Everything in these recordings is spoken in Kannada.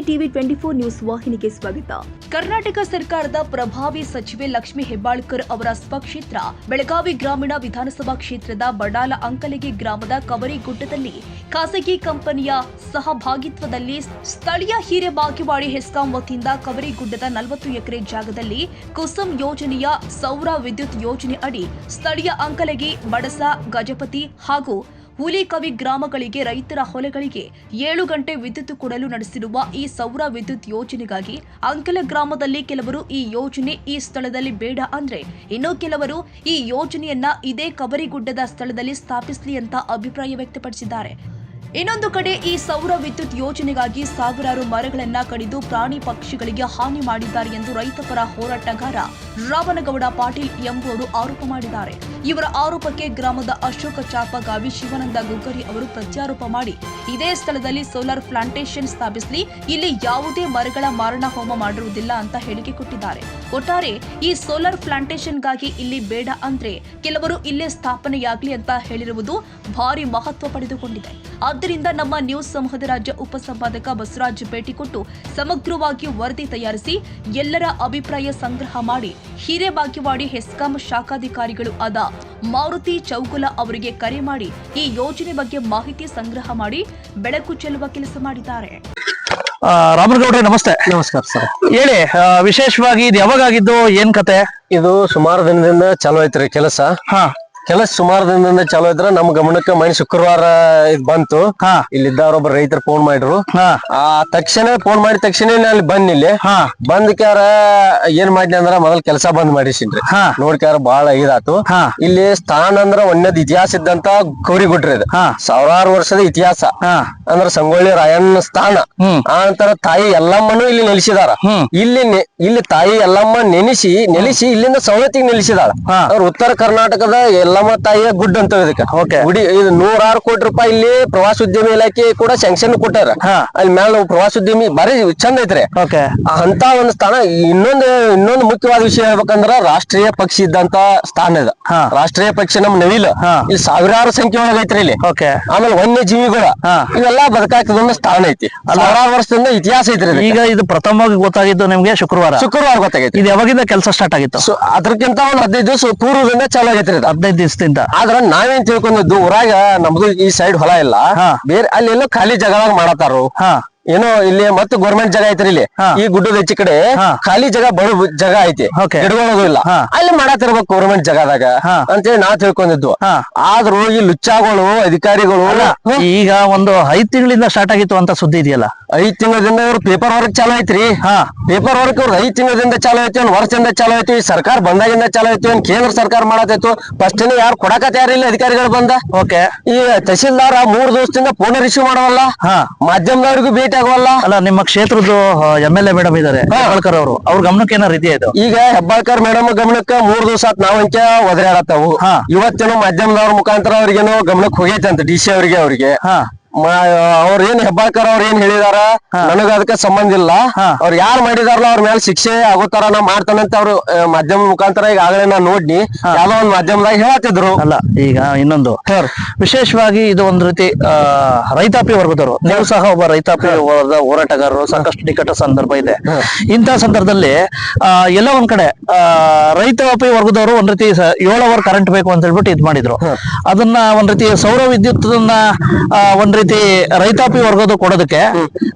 ಟಿವಿ 24 ನ್ಯೂಸ್ ವಾಹಿನಿಗೆ ಸ್ವಾಗತ. ಕರ್ನಾಟಕ ಸರ್ಕಾರದ ಪ್ರಭಾವಿ ಸಚಿವೆ ಲಕ್ಷ್ಮೀ ಹೆಬ್ಬಾಳ್ಕರ್ ಅವರ ಸ್ವಕ್ಷೇತ್ರ ಬೆಳಗಾವಿ ಗ್ರಾಮೀಣ ವಿಧಾನಸಭಾ ಕ್ಷೇತ್ರದ ಬಡಾಲ ಅಂಕಲಗಿ ಗ್ರಾಮದ ಕವರಿಗುಡ್ಡದಲ್ಲಿ ಖಾಸಗಿ ಕಂಪನಿಯ ಸಹಭಾಗಿತ್ವದಲ್ಲಿ ಸ್ಥಳೀಯ ಹಿರೇಬಾಗೇವಾಡಿ ಹೆಸ್ಕಾಂ ವತಿಯಿಂದ ಕವರಿಗುಡ್ಡದ 40 ಎಕರೆ ಜಾಗದಲ್ಲಿ ಕುಸುಮ್ ಯೋಜನೆಯ ಸೌರ ವಿದ್ಯುತ್ ಯೋಜನೆ ಅಡಿ ಸ್ಥಳೀಯ ಅಂಕಲಗಿ, ಬಡಸ, ಗಜಪತಿ ಹಾಗೂ ಹುಲಿಕವಿ ಗ್ರಾಮಗಳಿಗೆ ರೈತರ ಹೊಲಗಳಿಗೆ 7 ಗಂಟೆ ವಿದ್ಯುತ್ ಕೊಡಲು ನಡೆಸಿರುವ ಈ ಸೌರ ವಿದ್ಯುತ್ ಯೋಜನೆಗಾಗಿ ಅಂಕಲ ಗ್ರಾಮದಲ್ಲಿ ಕೆಲವರು ಈ ಯೋಜನೆ ಈ ಸ್ಥಳದಲ್ಲಿ ಬೇಡ ಅಂದ್ರೆ ಇನ್ನು ಕೆಲವರು ಈ ಯೋಜನೆಯನ್ನ ಇದೇ ಕವರಿಗುಡ್ಡದ ಸ್ಥಳದಲ್ಲಿ ಸ್ಥಾಪಿಸಲಿ ಅಂತ ಅಭಿಪ್ರಾಯ ವ್ಯಕ್ತಪಡಿಸಿದ್ದಾರೆ. ಇನ್ನೊಂದು ಕಡೆ ಈ ಸೌರ ವಿದ್ಯುತ್ ಯೋಜನೆಗಾಗಿ ಸಾವಿರಾರು ಮರಗಳನ್ನ ಕಡಿದು ಪ್ರಾಣಿ ಪಕ್ಷಿಗಳಿಗೆ ಹಾನಿ ಮಾಡಿದ್ದಾರೆ ಎಂದು ರೈತಪರ ಹೋರಾಟಗಾರ ರಾವನಗೌಡ ಪಾಟೀಲ್ ಎಂಬುವರು ಆರೋಪ ಮಾಡಿದ್ದಾರೆ. ಇವರ ಆರೋಪಕ್ಕೆ ಗ್ರಾಮದ ಅಶೋಕ ಚಾಪಗಾವಿ, ಶಿವಾನಂದ ಗುಗ್ಗರಿ ಅವರು ಪ್ರತ್ಯಾರೋಪ ಮಾಡಿ ಇದೇ ಸ್ಥಳದಲ್ಲಿ ಸೋಲಾರ್ ಪ್ಲಾಂಟೇಶನ್ ಸ್ಥಾಪಿಸಲಿ, ಇಲ್ಲಿ ಯಾವುದೇ ಮರಗಳ ಮಾರಣ ಹೋಮ ಮಾಡಿರುವುದಿಲ್ಲ ಅಂತ ಹೇಳಿಕೆ ಕೊಟ್ಟಿದ್ದಾರೆ. ಒಟ್ಟಾರೆ ಈ ಸೋಲಾರ್ ಪ್ಲಾಂಟೇಶನ್ಗಾಗಿ ಇಲ್ಲಿ ಬೇಡ ಅಂದ್ರೆ ಕೆಲವರು ಇಲ್ಲೇ ಸ್ಥಾಪನೆಯಾಗಲಿ ಅಂತ ಹೇಳಿರುವುದು ಭಾರಿ ಮಹತ್ವ ಪಡೆದುಕೊಂಡಿದೆ. ಆದ್ದರಿಂದ ನಮ್ಮ ನ್ಯೂಸ್ ಸಮೂಹದ ರಾಜ್ಯ ಉಪಸಂಪಾದಕ ಬಸವರಾಜ್ ಭೇಟಿ ಕೊಟ್ಟು ಸಮಗ್ರವಾಗಿ ವರದಿ ತಯಾರಿಸಿ ಎಲ್ಲರ ಅಭಿಪ್ರಾಯ ಸಂಗ್ರಹ ಮಾಡಿ ಹಿರೇಬಾಗೇವಾಡಿ ಹೆಸ್ಕಾಂ ಶಾಖಾಧಿಕಾರಿಗಳು ಆದ ಮಾರುತಿ ಚೌಗುಲ ಅವರಿಗೆ ಕರೆ ಮಾಡಿ ಈ ಯೋಜನೆ ಬಗ್ಗೆ ಮಾಹಿತಿ ಸಂಗ್ರಹ ಮಾಡಿ ಬೆಳಕು ಚೆಲ್ಲುವ ಕೆಲಸ ಮಾಡಿದ್ದಾರೆ. ರಾಮನಗೌಡ್ರೆ ನಮಸ್ತೆ. ನಮಸ್ಕಾರ ಸರ್. ಹೇಳಿ, ವಿಶೇಷವಾಗಿ ಇದು ಯಾವಾಗಾಗಿದ್ದು, ಏನ್ ಕತೆ? ಇದು ಸುಮಾರು ದಿನದಿಂದ ಚಾಲೂ ಐತ್ರಿ ಕೆಲಸ. ಸುಮಾರು ದಿನದಿಂದ ಚಾಲೂ ಇದ್ರ ನಮ್ ಗಮನಕ್ಕೆ ಮನೆ ಶುಕ್ರವಾರ ಇದ್ ಬಂತು. ಇಲ್ಲಿದ್ದವ್ರೊಬ್ಬ ರೈತರು ಫೋನ್ ಮಾಡಿದ್ರು. ಆ ತಕ್ಷಣ ಫೋನ್ ಮಾಡಿದ ತಕ್ಷಣ ಅಲ್ಲಿ ಬಂದ್ ಇಲ್ಲಿ ಬಂದ್ಕ್ಯಾರ ಏನ್ ಮಾಡಿದ್ನಿ ಅಂದ್ರ ಮೊದಲ್ ಕೆಲಸ ಬಂದ್ ಮಾಡಿಸಿನ್ರಿ. ನೋಡ್ಕ್ಯಾರ ಬಾಳ ಇದಾತು. ಇಲ್ಲಿ ಸ್ಥಾನ ಅಂದ್ರ ಒಂದನೇದ್ ಇತಿಹಾಸ ಇದ್ದಂತ ಕವರಿಗುಡ್ರಿ ಇದು. ಸಾವಿರಾರು ವರ್ಷದ ಇತಿಹಾಸ ಅಂದ್ರ ಸಂಗೊಳ್ಳಿ ರಾಯಣ್ಣ ಸ್ಥಾನ. ಆ ನಂತರ ತಾಯಿ ಎಲ್ಲಮ್ಮನು ಇಲ್ಲಿ ನೆಲೆಸಿದಾರ. ಇಲ್ಲಿ ತಾಯಿ ಎಲ್ಲಮ್ಮ ನೆನೆಸಿ ಇಲ್ಲಿಂದ ಸವಲತ್ತಿಗೆ ನೆಲೆಸಿದಾಳ. ಅವ್ರ ಉತ್ತರ ಕರ್ನಾಟಕದ ಎಲ್ಲಮ್ಮ ತಾಯಿಯ ಗುಡ್ ಅಂತ ಇದಕ್ಕೆ ಗುಡಿ. ಇದು 106 ಕೋಟಿ ರೂಪಾಯಿ ಇಲ್ಲಿ ಪ್ರವಾಸೋದ್ಯಮ ಇಲಾಖೆ ಕೂಡ ಸ್ಯಾಂಕ್ಷನ್ ಕೊಟ್ಟಾರ. ಅಲ್ಲಿ ಮ್ಯಾಲ ಪ್ರವಾಸೋದ್ಯಮಿ ಬಾರಿ ಚಂದ ಐತ್ರಿ. ಅಂತ ಒಂದು ಸ್ಥಾನ. ಇನ್ನೊಂದು ಮುಖ್ಯವಾದ ವಿಷಯ ಹೇಳ್ಬೇಕಂದ್ರ ರಾಷ್ಟ್ರೀಯ ಪಕ್ಷಿ ಇದ್ದಂತ ಸ್ಥಾನ ಇದೆ. ರಾಷ್ಟ್ರೀಯ ಪಕ್ಷಿ ನಮ್ ನವಿಲು ಇಲ್ಲಿ ಸಾವಿರಾರು ಸಂಖ್ಯೆ ಒಳಗ ಐತ್ರಿ ಇಲ್ಲಿ. ಆಮೇಲೆ ವನ್ಯ ಜೀವಿಗಳು ಇವೆಲ್ಲ ಬದುಕಾಗ್ತದ ಸ್ಥಾನ ಐತಿ. ಸಾವಿರಾರು ವರ್ಷದಿಂದ ಇತಿಹಾಸ ಐತ್ರಿ. ಈಗ ಇದು ಪ್ರಥಮವಾಗಿ ಗೊತ್ತಾಗಿದ್ದು ನಿಮ್ಗೆ ಶುಕ್ರವಾರ ಗೊತ್ತಾಗೈತಿ. ಇದು ಯಾವಾಗಿಂದ ಕೆಲಸ ಸ್ಟಾರ್ಟ್ ಆಗಿತ್ತು? ಅದಕ್ಕಿಂತ ಒಂದ್ 15 ದಿವಸ ಪೂರ್ವದಿಂದ ಚಾಲು ಆಗೈತ್ರಿ. 15 ದಿವಸದಿಂದ. ಆದ್ರ ನಾವೇನ್ ತಿಳ್ಕೊಂಡಿದ್ದು, ಊರಾಗ ನಮ್ದು ಈ ಸೈಡ್ ಹೊಲ ಇಲ್ಲ, ಬೇರೆ ಅಲ್ಲಿ ಎಲ್ಲೋ ಖಾಲಿ ಜಾಗದಾಗ ಮಾಡತಾರು. ಏನೋ ಇಲ್ಲಿ ಮತ್ತೆ ಗೌರ್ಮೆಂಟ್ ಜಾಗ ಐತ್ರಿ. ಇಲ್ಲಿ ಈ ಗುಡ್ಡದ ಹೆಚ್ಚಿ ಕಡೆ ಖಾಲಿ ಜಾಗ ಬಡ ಜಾಗ ಐತಿ, ಗಿಡಗಳೂ ಇಲ್ಲ, ಅಲ್ಲಿ ಮಾಡತಿರ್ಬೇಕು ಗೌರ್ಮೆಂಟ್ ಜಾಗದಾಗ ಅಂತೇಳಿ ನಾವ್ ತಿಳ್ಕೊಂಡಿದ್ವು. ಆದ್ರೂ ಈ ಲುಚ್ಚಾಗಳು ಅಧಿಕಾರಿಗಳು ಈಗ ಒಂದು 5 ತಿಂಗಳಿಂದ ಸ್ಟಾರ್ಟ್ ಆಗಿತ್ತು ಅಂತ ಸುದ್ದಿ ಇದೆಯಲ್ಲ. 5 ತಿಂಗಳಿಂದ ಇವ್ರು ಪೇಪರ್ ವರ್ಕ್ ಚಾಲು ಐತ್ರಿ. ಪೇಪರ್ ವರ್ಕ್ ಅವ್ರು 5 ತಿಂಗಳಿಂದ ಚಾಲು ಐತಿ, ಒಂದ್ ವರ್ಷದಿಂದ ಚಾಲು ಐತಿ. ಸರ್ಕಾರ ಬಂದಾಗಿಂದ ಚಾಲು ಐತಿ, ಒಂದ್ ಕೇಂದ್ರ ಸರ್ಕಾರ ಮಾಡತೈತು. ಫಸ್ಟ್ ಯಾರು ಕೊಡಕ ತಯಾರಿಲ್ಲ ಅಧಿಕಾರಿಗಳು ಬಂದ. ಈ ತಹಶೀಲ್ದಾರ 3 ದಿವಸದಿಂದ ಫೋನ್ ರಿಸೀವ್ ಮಾಡವಲ್ಲ, ಮಾಧ್ಯಮದವ್ರಿಗೂ ಭೇಟಿ ಆಗವಲ್ಲ. ಅಲ್ಲ, ನಿಮ್ಮ ಕ್ಷೇತ್ರದ MLA ಮೇಡಮ್ ಇದಾರೆ ಹೆಬ್ಬಾಳ್ಕರ್ ಅವರು, ಅವ್ರ ಗಮನಕ್ಕೆ ಏನಾರ ಇದೆಯಾ ಇದು? ಈಗ ಹೆಬ್ಬಾಳ್ಕರ್ ಮೇಡಮ್ ಗಮನಕ್ಕ 3 ದಿವಸ ನಾವ್ ಅಂಕೆ ಒದರಾಡತ್ತಾವು. ಇವತ್ತೇನೋ ಮಾಧ್ಯಮದವ್ರ ಮುಖಾಂತರ ಅವ್ರಿಗೇನೋ ಗಮನಕ್ಕೆ ಹೋಗೈತೆ ಅಂತ DC ಅವ್ರಿಗೆ. ಅವ್ರ ಏನ್ ಹೆಬ್ಬಾಳ್ಕರ್ ಅವ್ರ ಏನ್ ಹೇಳಿದಾರ, ನನಗ ಅದಕ್ಕೆ ಸಂಬಂಧ ಇಲ್ಲ, ಅವ್ರು ಯಾರು ಮಾಡಿದಾರಲ್ಲ ಅವ್ರ ಮೇಲೆ ಶಿಕ್ಷೆ ಆಗೋತಾರ ನಾ ಮಾಡ್ತಾನಂತ ಅವ್ರು ಮಾಧ್ಯಮ ಮುಖಾಂತರ ಈಗ ಆಗಲೇ ನಾ ನೋಡ್ನಿ ಯಾವ್ದೋ ಒಂದ್ ಮಾಧ್ಯಮದಾಗ ಹೇಳತ್ತಿದ್ರು. ಅಲ್ಲ, ಈಗ ಇನ್ನೊಂದು ವಿಶೇಷವಾಗಿ ಇದು ಒಂದ್ ರೀತಿ ರೈತಾಪಿ ವರ್ಗದವರು, ನೀವು ಸಹ ಒಬ್ಬ ರೈತಾಪಿ ವರ್ಗದ ಹೋರಾಟಗಾರರು, ಸಾಕಷ್ಟು ನಿಕಟ ಸಂದರ್ಭ ಇದೆ. ಇಂಥ ಸಂದರ್ಭದಲ್ಲಿ ಎಲ್ಲ ಒಂದ್ ಕಡೆ ರೈತಾಪಿ ವರ್ಗದವರು ಒಂದ್ ರೀತಿ 7 ಅವರ್ ಕರೆಂಟ್ ಬೇಕು ಅಂತ ಹೇಳ್ಬಿಟ್ಟು ಇದ್ ಮಾಡಿದ್ರು. ಅದನ್ನ ಒಂದ್ ರೀತಿ ಸೌರ ವಿದ್ಯುತ್ ಒಂದ್ ರೀತಿ ರೈತಾಪಿ ವರ್ಗದ ಕೊಡೋದಕ್ಕೆ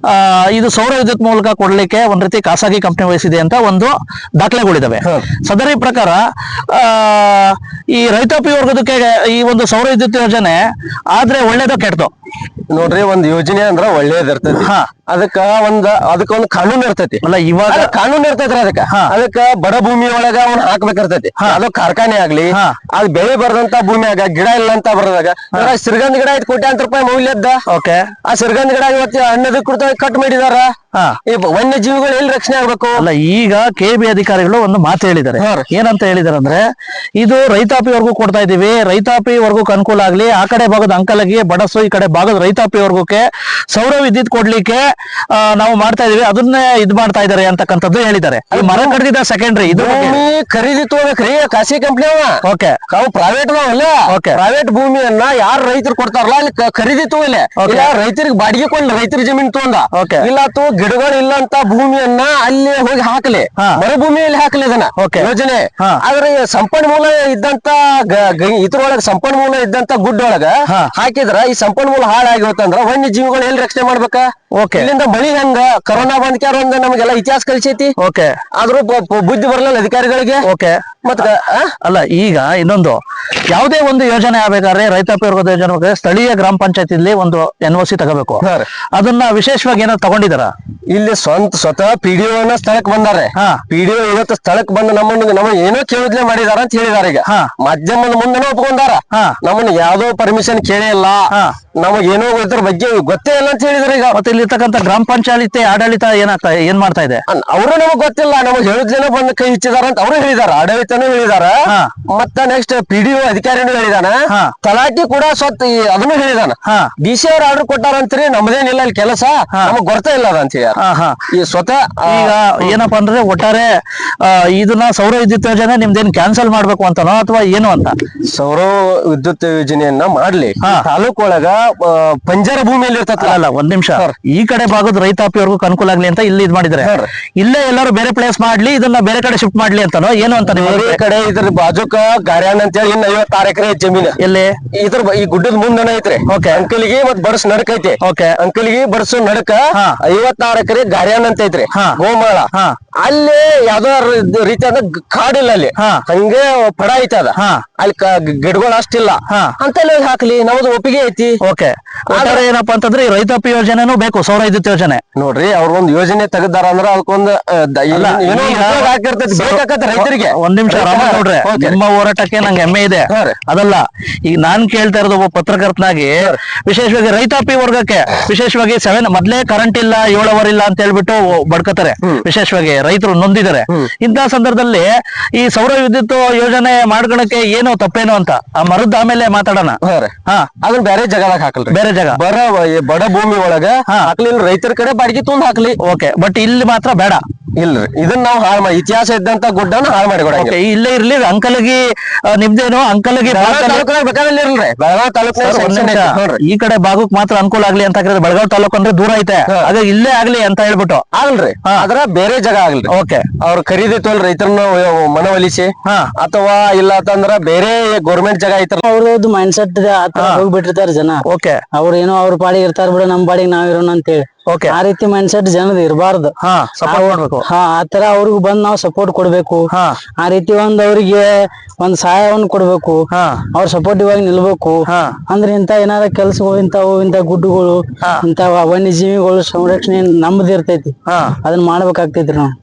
ಇದು ಸೌರ ವಿದ್ಯುತ್ ಮೂಲಕ ಕೊಡ್ಲಿಕ್ಕೆ ಒಂದ್ ರೀತಿ ಖಾಸಗಿ ಕಂಪನಿ ವಹಿಸಿದೆ ಅಂತ ಒಂದು ದಾಖಲೆಗಳಿದಾವೆ. ಸದರಿ ಪ್ರಕಾರ ಈ ರೈತಾಪಿ ವರ್ಗದಕ್ಕೆ ಈ ಒಂದು ಸೌರ ವಿದ್ಯುತ್ ಯೋಜನೆ ಆದ್ರೆ ಒಳ್ಳೇದೋ ಕೆಟ್ಟದೋ? ನೋಡ್ರಿ, ಒಂದ್ ಯೋಜನೆ ಅಂದ್ರ ಒಳ್ಳೇದಿರ್ತೈತಿ. ಅದಕ್ಕೊಂದು ಕಾನೂನು ಇರ್ತೈತಿ. ಅಲ್ಲ, ಇವಾಗ ಕಾನೂನು ಇರ್ತೈತ್ರಿ. ಅದಕ್ಕ ಬಡ ಭೂಮಿ ಒಳಗ ಅವ್ನ ಹಾಕ್ಬೇಕಿರ್ತೈತಿ. ಅದು ಕಾರ್ಖಾನೆ ಆಗ್ಲಿ, ಅದ್ ಬೆಳೆ ಬರ್ದಂತ ಭೂಮಿಯಾಗ ಗಿಡ ಇಲ್ಲ ಅಂತ ಬರ್ದಾಗ ಸಿರ್ಗಂದ್ ಗಿಡ 5 ಕೋಟ್ಯಾಂತರ ರೂಪಾಯಿ ಮೌಲ್ಯದ. ಆ ಸಿರ್ಗಂದ್ ಗಿಡ ಇವತ್ತು ಅನ್ನದ ಕುರಿತ ಕಟ್ ಮಾಡಿದಾರ. ಈ ವನ್ಯ ಜೀವಿಗಳು ಎಲ್ಲಿ ರಕ್ಷಣೆ ಆಗ್ಬೇಕು? ಅಲ್ಲ, ಈಗ KB ಅಧಿಕಾರಿಗಳು ಒಂದು ಮಾತು ಹೇಳಿದ್ದಾರೆ. ಏನಂತ ಹೇಳಿದಾರೆ ಅಂದ್ರೆ, ಇದು ರೈತಾಪಿ ವರ್ಗು ಕೊಡ್ತಾ ಇದೀವಿ, ರೈತಾಪಿ ವರ್ಗಕ್ಕೆ ಅನುಕೂಲ ಆಗ್ಲಿ, ಆ ಕಡೆ ಭಾಗದ ಅಂಕಲಗಿ, ಬಡಸು, ಈ ಕಡೆ ಭಾಗದ ರೈತಾಪಿ ವರ್ಗಕ್ಕೆ ಸೌರ ವಿದ್ಯುತ್ ಕೊಡ್ಲಿಕ್ಕೆ ನಾವು ಮಾಡ್ತಾ ಇದೀವಿ, ಅದನ್ನೇ ಇದ್ ಮಾಡ್ತಾ ಇದಾರೆ ಅಂತಕ್ಕಂಥದ್ದು ಹೇಳಿದ್ದಾರೆ. ಮರ ಕಡಿದ ಸೆಕೆಂಡ್ರಿ, ಇದು ಖರೀದಿ ತಗೋಬೇಕ್ರಿ ಖಾಸಗಿ ಕಂಪ್ನಿ. ಅವು ಪ್ರೈವೇಟ್ ಅಲ್ಲ. ಪ್ರೈವೇಟ್ ಭೂಮಿಯನ್ನ ಯಾರು ರೈತರು ಕೊಡ್ತಾರಲ್ಲ ಅಲ್ಲಿ ಖರೀದಿ ತಗೋಲ್ಲ. ರೈತರಿಗೆ ಬಾಡಿಗೆ ಕೊಂಡ್ ರೈತರ ಜಮೀನ್ ತಗೊಂಡ ಇಲ್ಲ ಗಿಡಗಳು ಇಲ್ಲಂತ ಭೂಮಿಯನ್ನ ಅಲ್ಲಿ ಹೋಗಿ ಹಾಕಲಿ, ಮರುಭೂಮಿಯಲ್ಲಿ ಹಾಕಲಿ ಇದನ್ನ ಯೋಜನೆ. ಆದ್ರೆ ಸಂಪನ್ಮೂಲ ಇದ್ದಂತ ಇದ್ರೊಳಗ ಸಂಪನ್ಮೂಲ ಇದ್ದಂತ ಗುಡ್ಡೊಳಗ ಹಾಕಿದ್ರ ಈ ಸಂಪನ್ಮೂಲ ಹಾಳಾಗಿ ಹೋತಂದ್ರ ವನ್ಯ ಜೀವಿಗಳು ಎಲ್ಲಿ ರಕ್ಷಣೆ ಮಾಡ್ಬೇಕ? ಇಲ್ಲಿಂದ ಮಳಿ ಹೆಂಗ ಕರೋನಾ ಬಂದ್ಕ್ಯಾರ ಒಂದ್ ನಮಗೆಲ್ಲ ಇತಿಹಾಸ ಕಲಿಸೈತಿ. ಆದ್ರೂ ಬುದ್ಧಿ ಬರಲಿಲ್ಲ ಅಧಿಕಾರಿಗಳಿಗೆ. ಮತ್ತ ಅಲ್ಲ, ಈಗ ಇನ್ನೊಂದು ಯಾವುದೇ ಒಂದು ಯೋಜನೆ ಆಗ್ಬೇಕಾದ್ರೆ ರೈತಾಪಿ ವರ್ಗದ ಯೋಜನೆ ಸ್ಥಳೀಯ ಗ್ರಾಮ ಪಂಚಾಯತಿಲಿ ಒಂದು NOC ತಗೋಬೇಕು. ಅದನ್ನ ವಿಶೇಷವಾಗಿ ಏನಾದ್ರು ತಗೊಂಡಿದಾರ? ಇಲ್ಲಿ ಸ್ವತಃ PDO ಸ್ಥಳಕ್ ಬಂದಾರೆ. PDO ಇವತ್ತು ಸ್ಥಳಕ್ ಬಂದು ನಮ್ಮ ಏನೋ ಕೇಳಿದ್ಲೆ ಮಾಡಿದಾರ ಅಂತ ಹೇಳಿದಾರ. ಈಗ ಮಾಧ್ಯಮದ ಮುಂದೆನೂ ಒಪ್ಕೊಂಡಾರ. ನಮ್ಮನ್ನ ಯಾವ್ದೋ ಪರ್ಮಿಷನ್ ಕೇಳಿಲ್ಲ, ನಮಗ್ ಏನೋ ಇದ್ರ ಬಗ್ಗೆ ಗೊತ್ತೇ ಇಲ್ಲ ಅಂತ ಹೇಳಿದ್ರು. ಈಗ ಮತ್ತೆ ಇಲ್ಲಿರ್ತಕ್ಕಂಥ ಗ್ರಾಮ ಪಂಚಾಯತಿ ಆಡಳಿತ ಏನ್ ಮಾಡ್ತಾ ಇದೆ? ಅವರು ನಮಗ್ ಗೊತ್ತಿಲ್ಲ, ನಮಗ್ ಹೇಳಿದ್ಲೇನೋ ಬಂದು ಕೈ ಇಚ್ಚಿದಾರ ಅಂತ ಅವರು ಹೇಳಿದಾರ. ಆಡಳಿತನೂ ಹೇಳಿದಾರ, ಮತ್ತ ನೆಕ್ಸ್ಟ್ PDO ಅಧಿಕಾರಿನೂ ಹೇಳಿದಾನ, ತಲಾಟಿ ಕೂಡ ಅದನ್ನು ಹೇಳಿದಾನ. DC ಅವ್ರ ಆರ್ಡರ್ ಕೊಟ್ಟಾರಂತ್ರಿ, ನಮ್ದೇನಿಲ್ಲ ಇಲ್ಲಿ ಕೆಲಸ, ನಮಗ್ ಗೊತ್ತೇ ಇಲ್ಲ ಅಂತ ಹೇಳಿ. ಈ ಸ್ವತಃ ಈಗ ಏನಪ್ಪಾ ಅಂದ್ರೆ ಒಟ್ಟಾರೆ ಇದನ್ನ ಸೌರ ವಿದ್ಯುತ್ ಯೋಜನೆ ನಿಮ್ದೇನ್ ಕ್ಯಾನ್ಸಲ್ ಮಾಡ್ಬೇಕು ಅಂತನೋ ಅಥವಾ ಏನು ಅಂತ? ಸೌರ ವಿದ್ಯುತ್ ಯೋಜನೆಯನ್ನ ಮಾಡ್ಲಿ, ತಾಲೂಕ್ ಒಳಗ ಪಂಜರ ಭೂಮಿಯಲ್ಲಿ ಇರ್ತಲ್ಲ. ಅಲ್ಲ, ಒಂದ್ ನಿಮಿಷ, ಈ ಕಡೆ ಭಾಗದ ರೈತಾಪಿಯವ್ರಿಗೂ ಅನುಕೂಲ ಆಗ್ಲಿ ಅಂತ ಇಲ್ಲಿ ಇದ್ ಮಾಡಿದ್ರೆ, ಇಲ್ಲೇ ಎಲ್ಲರೂ ಬೇರೆ ಪ್ಲೇಸ್ ಮಾಡ್ಲಿ, ಇದನ್ನ ಬೇರೆ ಕಡೆ ಶಿಫ್ಟ್ ಮಾಡ್ಲಿ ಅಂತನೋ ಏನು ಅಂತ? ಬೇರೆ ಕಡೆ ಇದ್ರ ಬಾಜುಕ ಗಾರ್ಯಾನ್ ಅಂತ ಹೇಳಿ ಇನ್ನು 56 ಎಕರೆ ಜಮೀನು ಎಲ್ಲಿ ಈ ಗುಡ್ಡದ ಮುಂದನ ಐತ್ರಿ. ಅಂಕಲಿಗೆ ಮತ್ ಬಡ್ಸ್ ನಡಕ ಐತಿ. ಅಂಕಲಿಗೆ ಬಡ್ಸು ನಡಕ 56 ಎಕರೆ ಗಾರ್ಯಾನ್ ಅಂತ ಐತ್ರಿ, ಗೋಮಾಳ. ಅಲ್ಲಿ ಯಾವ್ದೋ ರೀತಿಯಾದ ಕಾಡಿಲ್ಲ, ಅಲ್ಲಿ ಹಂಗೆ ಪಡ ಐತದ, ಅಲ್ಲಿ ಗಿಡಗಳು ಅಷ್ಟಿಲ್ಲ ಅಂತ ಹಾಕ್ಲಿ, ನಮ್ದು ಒಪ್ಪಿಗೆ ಐತಿ. ಒಟ್ಟಾರೆ ಏನಪ್ಪಾ ಅಂತಂದ್ರೆ ರೈತಾಪಿ ಯೋಜನೆನೂ ಬೇಕು, ಸೌರ ವಿದ್ಯುತ್ ಯೋಜನೆ. ನೋಡ್ರಿ, ಅವ್ರ ಒಂದ್ ಯೋಜನೆ ತೆಗದಾರ ಅಂದ್ರ ಅದಕ್ಕೊಂದು ಬೇಕಾಗತ್ತೆ ರೈತರಿಗೆ. ಒಂದ್ ನಿಮಿಷ ರಾಮನ್ ನೋಡ್ರೆ, ನಿಮ್ಮ ಹೋರಾಟಕ್ಕೆ ನಂಗೆ ಹೆಮ್ಮೆ ಇದೆ. ಅದಲ್ಲ, ಈಗ ನಾನ್ ಕೇಳ್ತಾ ಇರೋದು ಒಬ್ಬ ಪತ್ರಕರ್ತನಾಗಿ, ವಿಶೇಷವಾಗಿ ರೈತಾಪಿ ವರ್ಗಕ್ಕೆ ವಿಶೇಷವಾಗಿ ಮೊದ್ಲೇ ಕರೆಂಟ್ ಇಲ್ಲ, 7 ಅವರ್ ಇಲ್ಲ ಅಂತ ಹೇಳ್ಬಿಟ್ಟು ಬಡ್ಕತಾರೆ. ವಿಶೇಷವಾಗಿ ರೈತರು ನೊಂದಿದ್ದಾರೆ. ಇಂತಹ ಸಂದರ್ಭದಲ್ಲಿ ಈ ಸೌರ ವಿದ್ಯುತ್ ಯೋಜನೆ ಮಾಡ್ಕೊಳಕ್ಕೆ ಏನು ತಪ್ಪೇನು ಅಂತ ಆ ಮರದ್ ಆಮೇಲೆ ಮಾತಾಡೋಣ. ಅದನ್ನ ಬೇರೆ ಜಾಗದಾಗ ಹಾಕಲ್ರಿ, ಬೇರೆ ಜಾಗ ಬಡ ಭೂಮಿ ಒಳಗ ಹಾಕ್ಲಿ, ರೈತರ ಕಡೆ ಬಾಡಿಗೆ ತುಂಬ ಹಾಕ್ಲಿ. ಬಟ್ ಇಲ್ಲಿ ಮಾತ್ರ ಬೇಡ. ಇಲ್ರಿ, ಇದನ್ನ ನಾವು ಹಾಳು ಮಾಡಿ, ಇತಿಹಾಸ ಇದ್ದಂತ ಗುಡ್ಡನ ಹಾಳು ಮಾಡಿ ಕೊಡಂಗಿಲ್ಲ. ಇಲ್ಲೇ ಇರ್ಲಿ, ಅಂಕಲಗಿ ನಿಮ್ದೇನು ಅಂಕಲಗಿ ಬೇಕಾದಿಲ್ರಿ, ಬೆಳಗಾವಿ ತಾಲೂಕು ಈ ಕಡೆ ಭಾಗಕ್ಕೆ ಮಾತ್ರ ಅನುಕೂಲ ಆಗ್ಲಿ ಅಂತ ಹಾಕಿದ್ರೆ, ಬೆಳಗಾವಿ ತಾಲೂಕು ಅಂದ್ರೆ ದೂರ ಐತೆ, ಹಾಗಾಗಿ ಇಲ್ಲೇ ಆಗ್ಲಿ ಅಂತ ಹೇಳ್ಬಿಟ್ಟು ಆಗಲ್ರಿ. ಅದ್ರ ಬೇರೆ ಜಾಗ ಆಗ್ಲಿ. ಅವ್ರ ಖರೀದಿ ತೊಲ್ ರೈತರನ್ನ ಮನವೊಲಿಸಿ, ಅಥವಾ ಇಲ್ಲ ಅಂತಂದ್ರ ಬೇರೆ ಗೌರ್ಮೆಂಟ್ ಜಾಗ ಐತರ. ಅವ್ರದ್ದು ಮೈಂಡ್ ಸೆಟ್ ಹೋಗ್ಬಿಟ್ಟಿರ್ತಾರ ಜನ. ಅವ್ರ ಏನೋ ಅವ್ರ ಪಾಡಿಗೆ ಇರ್ತಾರ ಬಿಡ, ನಮ್ ಪಾಡಿಗೆ ನಾವ್ ಇರೋಣ ಅಂತೇಳಿ. ಆ ರೀತಿ ಮೈಂಡ್ ಸೆಟ್ ಜನದ ಇರಬಾರ್ದು. ಆತರ ಅವ್ರಿಗೂ ಬಂದ್ ನಾವ್ ಸಪೋರ್ಟ್ ಕೊಡ್ಬೇಕು. ಆ ರೀತಿ ಅವ್ರಿಗೆ ಒಂದ್ ಸಹಾಯವನ್ನು ಕೊಡ್ಬೇಕು. ಅವ್ರ ಸಪೋರ್ಟಿವ್ ಆಗಿ ನಿಲ್ಬೇಕು. ಅಂದ್ರೆ ಇಂತ ಏನಾರ ಕೆಲ್ಸಗಳು, ಇಂತ ಗುಡ್ಡುಗಳು, ಇಂತ ವನ್ಯಜೀವಿಗಳು ಸಂರಕ್ಷಣೆ ನಮ್ದು ಇರ್ತೈತಿ, ಅದನ್ನ ಮಾಡ್ಬೇಕಾಗ್ತೈತ್ರಿ ನಾವು.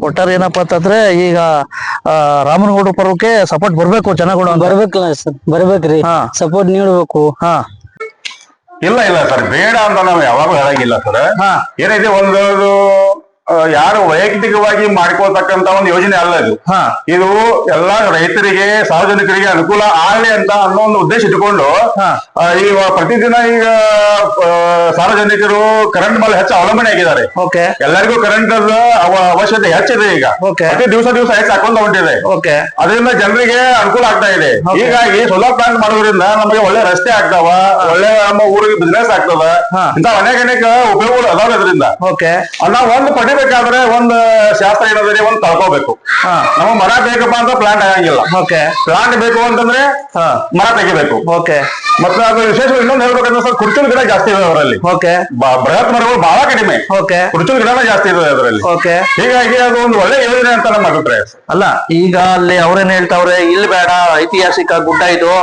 ಒಟ್ಟಾರೆ ಏನಪ್ಪಾ ಅಂತಂದ್ರೆ ಈಗ ರಾಮನಗೌಡ ಪರ್ವಕ್ಕೆ ಸಪೋರ್ಟ್ ಬರ್ಬೇಕು, ಜನಗಳು ಬರ್ಬೇಕಲ್ಲ ಸರ್, ಬರ್ಬೇಕ್ರಿ, ಸಪೋರ್ಟ್ ನೀಡ್ಬೇಕು. ಇಲ್ಲ ಸರ್, ಬೇಡ ಅಂತ ನಾವು ಯಾವಾಗೂ ಹೇಳಂಗಿಲ್ಲ ಸರ್. ಏನೈತಿ, ಒಂದು ಯಾರು ವೈಯಕ್ತಿಕವಾಗಿ ಮಾಡ್ಕೋತಕ್ಕಂತ ಒಂದು ಯೋಜನೆ ಅಲ್ಲ ಇದು. ಇದು ಎಲ್ಲಾ ರೈತರಿಗೆ, ಸಾರ್ವಜನಿಕರಿಗೆ ಅನುಕೂಲ ಆಗ್ಲಿ ಅಂತ ಅನ್ನೋ ಒಂದು ಉದ್ದೇಶ ಇಟ್ಕೊಂಡು ಈಗ ಪ್ರತಿದಿನ ಈಗ ಸಾರ್ವಜನಿಕರು ಕರೆಂಟ್ ಮೇಲೆ ಹೆಚ್ಚು ಅವಲಂಬನೆ ಆಗಿದ್ದಾರೆ. ಎಲ್ಲರಿಗೂ ಕರೆಂಟ್ ಅವಶ್ಯಕತೆ ಹೆಚ್ಚಿದೆ. ಈಗ ಪ್ರತಿ ದಿವಸ ಹೆಚ್ಚು ಹಾಕೊಂಡು ಹೊಂಟಿದೆ. ಅದರಿಂದ ಜನರಿಗೆ ಅನುಕೂಲ ಆಗ್ತಾ ಇದೆ. ಹೀಗಾಗಿ ಸೋಲಾರ್ ಪ್ಲಾಂಟ್ ಮಾಡೋದ್ರಿಂದ ನಮಗೆ ಒಳ್ಳೆ ರಸ್ತೆ ಆಗ್ತಾವ, ಒಳ್ಳೆ ನಮ್ಮ ಊರಿಗೆ ಬಿಸ್ನೆಸ್ ಆಗ್ತದ, ಇಂತ ಅನೇಕ ಉಪಯೋಗಗಳು ಅದಾವ. ಇದರಿಂದ ನಾವು ಒಂದು ಬೇಕಾದ್ರೆ ಒಂದು ಶಾಸ್ತ್ರ ಏನಂದ್ರೆ ಒಂದು ತಳ್ಕೋಬೇಕು. ನಮಗ್ ಮರ ಬೇಕಪ್ಪ ಅಂತ ಪ್ಲಾಂಟ್ ಆಗಂಗಿಲ್ಲ. ಪ್ಲಾಂಟ್ ಬೇಕು ಅಂತಂದ್ರೆ ಮರ ತೆಗಿಬೇಕು. ಮತ್ತೆ ಅದು ವಿಶೇಷ ಇನ್ನೊಂದು ಹೇಳ್ಬೇಕಂದ್ರೆ ಸರ್, ಕುರ್ಚುಲ್ ಗಿಡ ಜಾಸ್ತಿ ಇದೆ ಅವರಲ್ಲಿ. ಬೃಹತ್ ಮರಗಳು ಬಹಳ ಕಡಿಮೆ, ಕುರ್ಚುಲ್ ಗಿಡನೇ ಜಾಸ್ತಿ ಇದೆ ಅದರಲ್ಲಿ. ಹೀಗಾಗಿ ಅದು ಒಂದು ಒಳ್ಳೆ ಯೋಜನೆ ಅಂತ ನಮ್ಮ ಅಭಿಪ್ರಾಯ. ಅಲ್ಲ, ಈಗ ಅಲ್ಲಿ ಅವ್ರೇನ್ ಹೇಳ್ತಾವ್ರೆ, ಇಲ್ಲಿ ಬೇಡ, ಐತಿಹಾಸಿಕ ಗುಡ್ಡ ಇದು,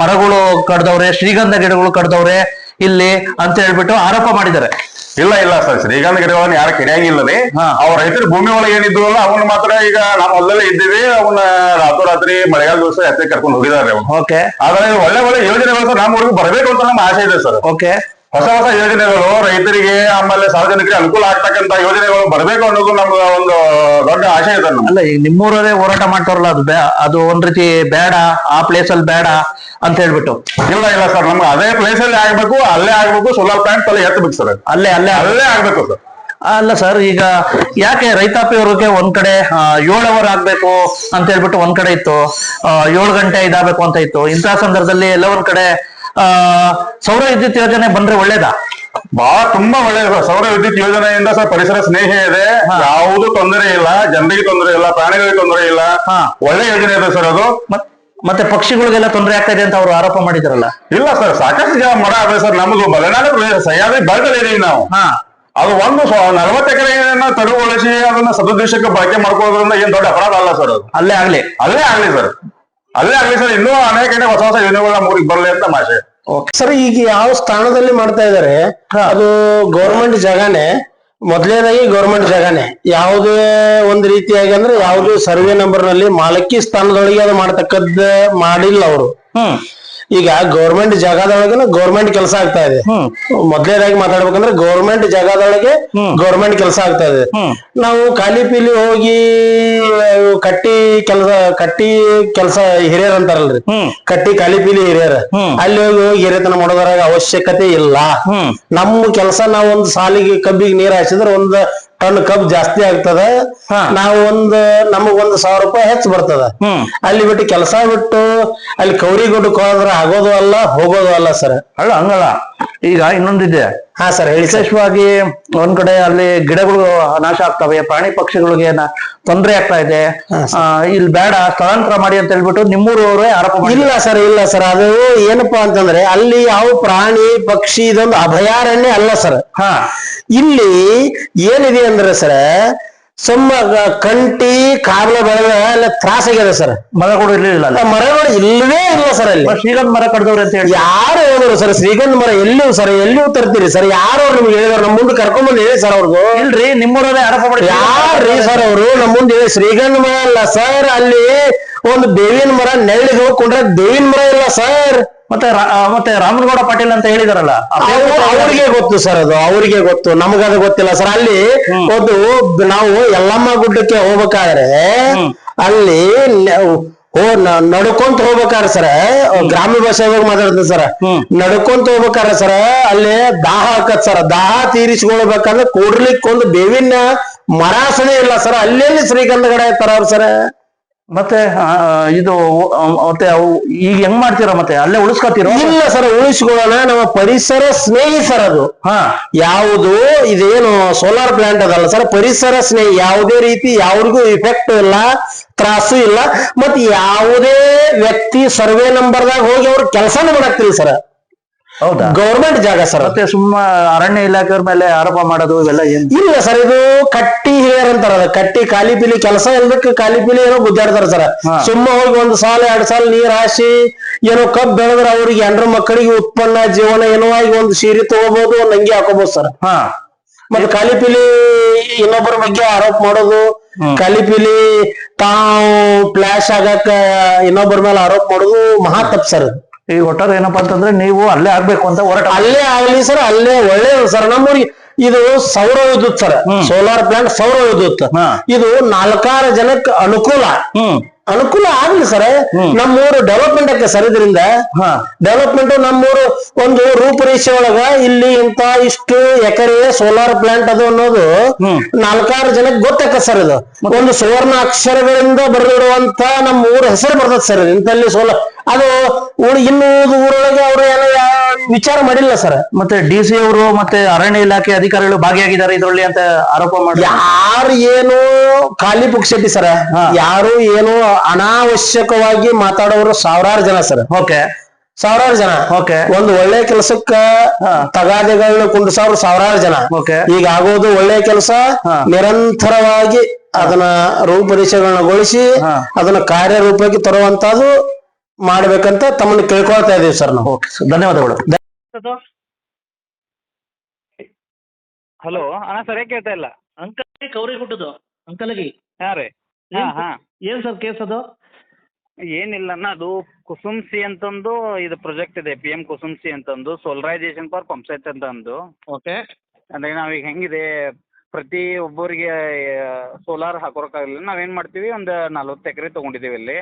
ಮರಗಳು ಕಡ್ದವ್ರೆ, ಶ್ರೀಗಂಧ ಗಿಡಗಳು ಕಡ್ದವ್ರೆ ಇಲ್ಲಿ ಅಂತ ಹೇಳ್ಬಿಟ್ಟು ಆರೋಪ ಮಾಡಿದ್ದಾರೆ. ಇಲ್ಲ ಸರ್, ಶ್ರೀಗಂಧ ಗಿಡಗಳನ್ನ ಯಾರು ಕೆಡಿಯಂಗಿಲ್ಲದೆ, ಅವ್ರ ರೈತರ ಭೂಮಿ ಒಳಗೆ ಏನಿದ್ವಲ್ಲ ಅವನ್ನ ಮಾತ್ರ ಈಗ ನಾವು ಹೊಲದಲ್ಲೇ ಇದ್ದೀವಿ, ಅವನ್ನ ರಾತ್ರಿ ಮಳೆಗಾಲ ದಿವಸ ಎತ್ತೆ ಕರ್ಕೊಂಡು ಹೋಗಿದ್ದಾರೆ ಅವ್ರು. ಆದ್ರೆ ಒಳ್ಳೆ ಯೋಜನೆಗಳು ಸರ್ ನಮ್ಮ ಊರಿಗೆ ಬರಬೇಕು ಅಂತ ನಮ್ಮ ಆಸೆ ಇದೆ ಸರ್. ಹೊಸ ಯೋಜನೆಗಳು ರೈತರಿಗೆ ಆಮೇಲೆ ಸಾರ್ವಜನಿಕರಿಗೆ ಅನುಕೂಲ ಆಗ್ತಕ್ಕಂತ ಯೋಜನೆಗಳು ಬರಬೇಕು ಅನ್ನೋದು ನಮ್ಗೆ ಒಂದು ದೊಡ್ಡ ಆಶೆ ಇದೆ. ಅಲ್ಲ, ಈಗ ನಿಮ್ಮೂರೇ ಹೋರಾಟ ಮಾಡ್ತಾರಲ್ಲ, ಅದು ಒಂದ್ ರೀತಿ ಬೇಡ, ಆ ಪ್ಲೇಸ್ ಅಲ್ಲಿ ಬೇಡ ಅಂತ ಹೇಳ್ಬಿಟ್ಟು. ಇಲ್ಲ ಸರ್, ನಮ್ಗೆ ಅದೇ ಪ್ಲೇಸ್ ಅಲ್ಲಿ ಆಗ್ಬೇಕು, ಅಲ್ಲೇ ಆಗ್ಬೇಕು, ಸೋಲಾರ್ ಪ್ಲಾಂಟ್ ಅಲ್ಲಿ ಎತ್ತಬೇಕು ಸರ್, ಅಲ್ಲೇ ಆಗ್ಬೇಕು ಸರ್. ಅಲ್ಲ ಸರ್, ಈಗ ಯಾಕೆ ರೈತಾಪಿ ಅವ್ರಿಗೆ ಒಂದ್ ಕಡೆ 7 ಅವರ್ ಆಗ್ಬೇಕು ಅಂತ ಹೇಳ್ಬಿಟ್ಟು ಒಂದ್ ಕಡೆ ಇತ್ತು, 7 ಗಂಟೆ ಇದಾಗಬೇಕು ಅಂತ ಇತ್ತು. ಇಂತಹ ಸಂದರ್ಭದಲ್ಲಿ ಎಲ್ಲ ಒಂದ್ ಕಡೆ ಸೌರ ವಿದ್ಯುತ್ ಯೋಜನೆ ಬಂದ್ರೆ ಒಳ್ಳೇದಾ? ಬಹಳ ತುಂಬಾ ಒಳ್ಳೆಯದು ಸರ್. ಸೌರ ವಿದ್ಯುತ್ ಯೋಜನೆಯಿಂದ ಸರ್ ಪರಿಸರ ಸ್ನೇಹಿ ಇದೆ, ಯಾವುದೂ ತೊಂದರೆ ಇಲ್ಲ, ಜನರಿಗೆ ತೊಂದರೆ ಇಲ್ಲ, ಪ್ರಾಣಿಗಳಿಗೆ ತೊಂದರೆ ಇಲ್ಲ, ಒಳ್ಳೆ ಯೋಜನೆ ಇದೆ ಸರ್ ಅದು. ಮತ್ತೆ ಪಕ್ಷಿಗಳಿಗೆಲ್ಲ ತೊಂದರೆ ಆಗ್ತಾ ಇದೆ ಅಂತ ಅವರು ಆರೋಪ ಮಾಡಿದ್ರಲ್ಲ? ಇಲ್ಲ ಸರ್, ಸಾಕಷ್ಟು ಜನ ಮರ ಇದೆ ಸರ್. ನಮ್ದು ಮಲೆನಾಡು ಪ್ರದೇಶ, ಸಹ್ಯಾದ್ರಿ ಬೆಳೆದಿದ್ದೀವಿ ನಾವು. ಅದು ಒಂದು 40 ಎಕರೆಯನ್ನ ತೆರವುಗೊಳಿಸಿ ಅದನ್ನ ಸದುದ್ದೇಶಕ್ಕೆ ಬಳಕೆ ಮಾಡ್ಕೊಳ್ಳೋದ್ರಿಂದ ಏನ್ ದೊಡ್ಡ ಅಪರಾಧ ಅಲ್ಲ ಸರ್. ಅದು ಅಲ್ಲೇ ಆಗ್ಲಿ ಸರ್. ಇನ್ನೂ ಅನೇಕ ಹೊಸ ಹೊಸ ಯೋಜನೆಗಳ ಮೂರಿಗೆ ಬರಲಿ ಅಂತ ಆಶೆ. ಸರ್, ಈಗ ಯಾವ ಸ್ಥಾನದಲ್ಲಿ ಮಾಡ್ತಾ ಇದಾರೆ ಅದು ಗೌರ್ಮೆಂಟ್ ಜಾಗಾನೆ, ಮೊದಲನೇದಾಗಿ ಗೌರ್ಮೆಂಟ್ ಜಾಗಾನೆ. ಯಾವುದೇ ಒಂದು ರೀತಿಯಾಗಿ ಅಂದ್ರೆ ಯಾವುದೇ ಸರ್ವೆ ನಂಬರ್ ನಲ್ಲಿ ಮಾಲಕಿ ಸ್ಥಾನದೊಳಗೆ ಅದು ಮಾಡ್ತಕ್ಕದ್ದ ಮಾಡಿಲ್ಲ ಅವರು. ಈಗ ಗೌರ್ಮೆಂಟ್ ಜಾಗದೊಳಗೆ ಗೌರ್ಮೆಂಟ್ ಕೆಲಸ ಆಗ್ತಾ ಇದೆ. ಮೊದಲನೇದಾಗಿ ಮಾತಾಡ್ಬೇಕಂದ್ರೆ ಗೌರ್ಮೆಂಟ್ ಜಾಗದೊಳಗೆ ಗೌರ್ಮೆಂಟ್ ಕೆಲಸ ಆಗ್ತಾ ಇದೆ. ನಾವು ಖಾಲಿ ಪೀಲಿ ಹೋಗಿ ಕಟ್ಟಿ ಕೆಲಸ ಹಿರಿಯರ್ ಅಂತಾರಲ್ರಿ, ಕಟ್ಟಿ ಖಾಲಿ ಪೀಲಿ ಹಿರಿಯರ್, ಅಲ್ಲಿ ಹೋಗಿ ಹಿರಿಯತನ ಮಾಡೋದ್ರಾಗ ಅವಶ್ಯಕತೆ ಇಲ್ಲ. ನಮ್ಮ ಕೆಲಸ ನಾವು ಒಂದು ಸಾಲಿಗೆ ಕಬ್ಬಿಗೆ ನೀರ್ ಹಾಯಿಸಿದ್ರೆ ಒಂದು ಟನ್ ಕಬ್ ಜಾಸ್ತಿ ಆಗ್ತದ, ನಾವು ನಮಗ್ 1,000 ರೂಪಾಯಿ ಹೆಚ್ಚು ಬರ್ತದ. ಅಲ್ಲಿ ಬಿಟ್ಟು ಕೆಲಸ ಬಿಟ್ಟು ಅಲ್ಲಿ ಕೌರಿಗುಡ್ಡಕ್ಕೆ ಹೋದ್ರೆ ಆಗೋದು ಅಲ್ಲ, ಹೋಗೋದು ಅಲ್ಲ ಸರ್. ಹಂಗಲ್ಲ. ಈಗ ಇನ್ನೊಂದಿದೆ. ಹಾ ಸರ್, ಹೇಳಿ. ವಿಶೇಷವಾಗಿ ಒಂದ್ ಕಡೆ ಅಲ್ಲಿ ಗಿಡಗಳು ನಾಶ ಆಗ್ತವೆ, ಪ್ರಾಣಿ ಪಕ್ಷಿಗಳಿಗೆ ತೊಂದರೆ ಆಗ್ತಾ ಇದೆ, ಇಲ್ಲಿ ಬೇಡ ಸ್ಥಳಾಂತರ ಮಾಡಿ ಅಂತ ಹೇಳ್ಬಿಟ್ಟು ನಿಮ್ಮೂರವರೇ ಆರೋಪ ಮಾಡಿ. ಇಲ್ಲ ಸರ್, ಅದು ಏನಪ್ಪಾ ಅಂತಂದ್ರೆ ಅಲ್ಲಿ ಯಾವ ಪ್ರಾಣಿ ಪಕ್ಷಿ ಇದೊಂದು ಅಭಯಾರಣ್ಯ ಅಲ್ಲ ಸರ್. ಇಲ್ಲಿ ಏನಿದೆ ಅಂದ್ರೆ ಸರ್, ಕಂಟಿ ಕಾಬಲ ಬೆಳೆದ ಅಲ್ಲ ತ್ರಾಸ ಆಗ್ಯದ ಸರ್. ಮರಗಳು ಇರ್ಲಿಲ್ಲ, ಮರಗಳು ಇಲ್ಲವೇ ಇಲ್ಲ ಸರ್. ಅಲ್ಲಿ ಶ್ರೀಗಂಧ ಮರ ಕಡ್ದವ್ರಿ ಅಂತ ಹೇಳಿ ಯಾರು ಹೇಳಿದ್ರು ಸರ್? ಶ್ರೀಗಂಧ ಮರ ಎಲ್ಲಿಯೂ ತರ್ತೀರಿ ಸರ್? ಯಾರು ಅವ್ರು ನಿಮ್ಗೆ ಹೇಳಿದ್ರು? ನಮ್ಮ ಮುಂದೆ ಕರ್ಕೊಂಡ್ಬಂದು ಹೇಳಿ ಸರ್. ಅವ್ರಿಗೂ ಇಲ್ರಿ, ನಿಮ್ಮೂರವರೇ ಆರೋಪ ಮಾಡಿ. ಯಾರ್ರೀ ಸರ್ ಅವರು? ನಮ್ಮ ಮುಂದೆ ಹೇಳಿ. ಶ್ರೀಗಂಧ ಮರ ಅಲ್ಲ ಸರ್, ಅಲ್ಲಿ ಒಂದು ಬೇವಿನ ಮರ ನೆರಳಿಗೆ ಹೋಗ್ಕೊಂಡ್ರೆ ಬೇವಿನ ಮರ ಇಲ್ಲ ಸರ್. ಮತ್ತೆ ರಾಮನಗೌಡ ಪಾಟೀಲ್ ಅಂತ ಹೇಳಿದಾರಲ್ಲ, ಅವ್ರಿಗೆ ಗೊತ್ತು ಸರ್, ಅದು ಅವ್ರಿಗೆ ಗೊತ್ತು, ನಮಗದು ಗೊತ್ತಿಲ್ಲ ಸರ್. ಅಲ್ಲಿ ಒಂದು ನಾವು ಯಲ್ಲಮ್ಮ ಗುಡ್ಡಕ್ಕೆ ಹೋಗ್ಬೇಕಾದ್ರೆ ಅಲ್ಲಿ ನಡ್ಕೊಂತ ಹೋಗ್ಬೇಕಾದ್ರೆ ಸರ್, ಗ್ರಾಮೀಣ ಭಾಷೆದಾಗ ಮಾತಾಡ್ತೀವಿ ಸರ್, ನಡ್ಕೊಂತ ಹೋಗ್ಬೇಕಾದ್ರೆ ಸರ್ ಅಲ್ಲಿ ದಾಹ ಹಾಕತ್ ಸರ್. ದಾಹ ತೀರಿಸ್ಕೊಳ್ಬೇಕಂದ್ರೆ ಕೂಡ್ಲಿಕ್ಕೊಂದು ಬೇವಿನ ಮರಾಸನೆ ಇಲ್ಲ ಸರ್. ಅಲ್ಲೆಲ್ಲಿ ಶ್ರೀಗಂಧಗಡ ಇರ್ತಾರ ಅವ್ರು ಸರ್. ಮತ್ತೆ ಇದು ಮತ್ತೆ ಈಗ ಹೆಂಗ್ ಮಾಡ್ತೀರಾ? ಮತ್ತೆ ಅಲ್ಲೇ ಉಳಿಸ್ಕೊತೀರ? ಇಲ್ಲ ಸರ್, ಉಳಿಸ್ಕೊಳ್ಳೋಣ. ನಮ್ಮ ಪರಿಸರ ಸ್ನೇಹಿ ಸರ್ ಅದು. ಯಾವುದು ಇದೇನು ಸೋಲಾರ್ ಪ್ಲಾಂಟ್ ಅದಲ್ಲ ಸರ್, ಪರಿಸರ ಸ್ನೇಹಿ. ಯಾವುದೇ ರೀತಿ ಯಾವ್ರಿಗೂ ಇಫೆಕ್ಟ್ ಇಲ್ಲ, ತ್ರಾಸು ಇಲ್ಲ. ಮತ್ತೆ ಯಾವುದೇ ವ್ಯಕ್ತಿ ಸರ್ವೆ ನಂಬರ್ದಾಗ ಹೋಗಿ ಅವ್ರ ಕೆಲಸನೂ ಮಾಡಾಕ್ತಿಲ್ಲ ಸರ್. ಹೌದಾ? ಗೌರ್ಮೆಂಟ್ ಜಾಗ ಸರ್. ಮತ್ತೆ ಅರಣ್ಯ ಇಲಾಖೆಯವ್ರ ಮೇಲೆ ಆರೋಪ ಮಾಡೋದು ಇವೆಲ್ಲ ಇಲ್ಲ ಸರ್. ಇದು ಕಟ್ಟಿ ಹಿರಿಯರ್ ಅಂತಾರ. ಕಟ್ಟಿ ಖಾಲಿ ಪೀಲಿ ಕೆಲಸ ಇಲ್ದಕ್ಕೆ ಖಾಲಿ ಪೀಲಿ ಏನೋ ಗುದ್ದಾಡ್ತಾರ ಸರ್. ಸುಮ್ಮ ಹೋಗಿ 1 ಸಾಲ 2 ಸಾಲ ನೀರ್ ಹಾಸಿ ಏನೋ ಕಬ್ಬ್ ಬೆಳೆದ್ರೆ ಅವ್ರಿಗೆ 2 ಮಕ್ಕಳಿಗೆ ಉತ್ಪನ್ನ ಜೀವನ ಏನೋ ಆಗಿ ಒಂದು ಸೀರೆ ತಗೋಬಹುದು, ಒಂದು ಅಂಗಿ ಹಾಕೋಬಹುದು ಸರ್. ಮತ್ತೆ ಖಾಲಿ ಪೀಲಿ ಇನ್ನೊಬ್ಬರ ಬಗ್ಗೆ ಆರೋಪ ಮಾಡೋದು, ಖಾಲಿ ಪೀಲಿ ತಾವು ಫ್ಲಾಶ್ ಆಗಕ್ಕ ಇನ್ನೊಬ್ಬರ ಮೇಲೆ ಆರೋಪ ಮಾಡೋದು ಮಹಾ ತಪ್ಪು ಸರ್. ಈಗ ಒಟ್ಟಾರೆ ಏನಪ್ಪಾ ಅಂತಂದ್ರೆ ನೀವು ಅಲ್ಲೇ ಆಗ್ಬೇಕು ಅಂತ ಹೋರಾಟ. ಅಲ್ಲೇ ಆಗ್ಲಿ ಸರ್, ಅಲ್ಲೇ ಒಳ್ಳೇದು ಸರ್. ನಮ್ಮೂರಿಗೆ ಇದು ಸೌರ ವಿದ್ಯುತ್ ಸರ್, ಸೋಲಾರ್ ಪ್ಲಾಂಟ್ ಸೌರ ವಿದ್ಯುತ್. ಇದು 4 ಜನಕ್ಕೆ ಅನುಕೂಲ ಆಗ್ಲಿ ಸರ್. ನಮ್ಮೂರು ಡೆವಲಪ್ಮೆಂಟ್ ಆಕೆ ಸರ್. ಇದರಿಂದ ಡೆವಲಪ್ಮೆಂಟ್ ನಮ್ಮೂರು ಒಂದು ರೂಪರೇಷೆ ಒಳಗ ಇಲ್ಲಿ ಇಂತ ಇಷ್ಟು ಎಕರೆ ಸೋಲಾರ್ ಪ್ಲಾಂಟ್ ಅದು ಅನ್ನೋದು 4 ಜನಕ್ಕೆ ಗೊತ್ತಾಕ ಸರ್. ಇದು ಒಂದು ಸುವರ್ಣ ಅಕ್ಷರಗಳಿಂದ ಬರೆದಿಡುವಂತ ನಮ್ಮ ಊರ ಹೆಸರು ಬರ್ತದೆ ಸರ್. ಇಂತಲ್ಲಿ ಸೋಲಾರ್ ಅದು ಇನ್ನು ಊರೊಳಗೆ ಅವರು ಏನೋ ವಿಚಾರ ಮಾಡಿಲ್ಲ ಸರ್. ಮತ್ತೆ DC ಅವರು ಮತ್ತೆ ಅರಣ್ಯ ಇಲಾಖೆ ಅಧಿಕಾರಿಗಳು ಭಾಗಿಯಾಗಿದ್ದಾರೆ ಇದರಲ್ಲಿ ಅಂತ ಆರೋಪ ಮಾಡಿ. ಯಾರು ಏನು ಖಾಲಿ ಪುಕ್ಷಟಿ ಸರ್, ಯಾರು ಏನು ಅನಾವಶ್ಯಕವಾಗಿ ಮಾತಾಡೋರು ಸಾವಿರಾರು ಜನ ಸರ್. ಸಾವಿರಾರು ಜನ. ಒಂದು ಒಳ್ಳೆ ಕೆಲಸಕ್ಕ ತಗಾದೆಗಳನ್ನ ಕುಂಡಿಸೋರು ಸಾವಿರಾರು ಜನ. ಈಗ ಆಗೋದು ಒಳ್ಳೆ ಕೆಲಸ ನಿರಂತರವಾಗಿ ಅದನ್ನ ರೂಪರೇಷೆಗಳನ್ನಗೊಳಿಸಿ ಅದನ್ನ ಕಾರ್ಯರೂಪಕ್ಕೆ ತರುವಂತದ್ದು ಮಾಡ್ಬೇಕಂತ ತಮ್ಮನ್ನ ಕೇಳ್ಕೊಳ್ತಾ ಇದೀವಿ ಸರ್ ನಾವು. ಧನ್ಯವಾದಗಳು. ಹಲೋ ಅಣ್ಣ, ಸರಿ ಕೇಳ್ತಾ ಇಲ್ಲ. ಅಂಕಲ್ ಕೌರಿಗುಡ್ಡದು ಅಂಕಲ್ಗೆ. ಹಾ ರೀ. ಏನ್ ಸರ್ ಕೇಸ್ ಅದು? ಏನಿಲ್ಲ ಅಣ್ಣ, ಅದು ಕುಸುಮ್ಸಿ ಅಂತಂದು ಇದು ಪ್ರಾಜೆಕ್ಟ್ ಇದೆ, PM ಕುಸುಮ್ಸಿ ಅಂತಂದು ಸೋಲರೈಸೇಷನ್ ಫಾರ್ ಪಂಪ್ಸೆಟ್ ಅಂತ ಅಂದು. ಅಂದ್ರೆ ನಾವೀಗ ಹೆಂಗಿದೆ, ಪ್ರತಿ ಒಬ್ಬರಿಗೆ ಸೋಲಾರ್ ಹಾಕೋಕ್ಕಾಗಲಿಲ್ಲ. ನಾವೇನ್ ಮಾಡ್ತೀವಿ, ಒಂದು 40 ಎಕರೆ ತಗೊಂಡಿದೀವಿ. ಅಲ್ಲಿ